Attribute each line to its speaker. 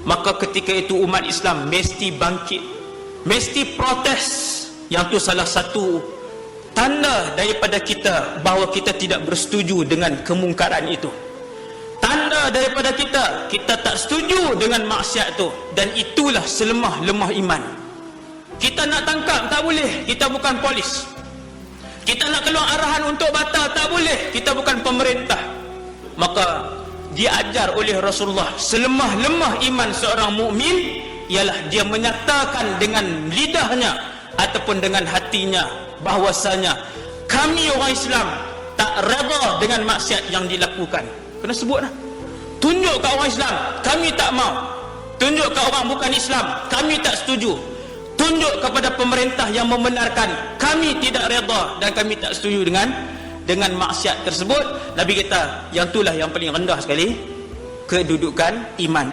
Speaker 1: maka ketika itu umat Islam mesti bangkit, mesti protes. Yang tu salah satu tanda daripada kita bahawa kita tidak bersetuju dengan kemungkaran itu. Tanda daripada kita tak setuju dengan maksiat itu. Dan itulah selemah-lemah iman. Kita nak tangkap, tak boleh, kita bukan polis. Kita nak keluar arahan untuk batal, tak boleh, kita bukan pemerintah. Maka diajar oleh Rasulullah, selemah-lemah iman seorang mukmin ialah dia menyatakan dengan lidahnya ataupun dengan hatinya bahwasanya kami orang Islam tak redha dengan maksiat yang dilakukan. Kena sebut dah. Tunjuk ke orang Islam, kami tak mau. Tunjuk ke orang bukan Islam, kami tak setuju. Tunjuk kepada pemerintah yang membenarkan, kami tidak redha dan kami tak setuju dengan maksiat tersebut. Nabi kata, yang itulah yang paling rendah sekali kedudukan iman.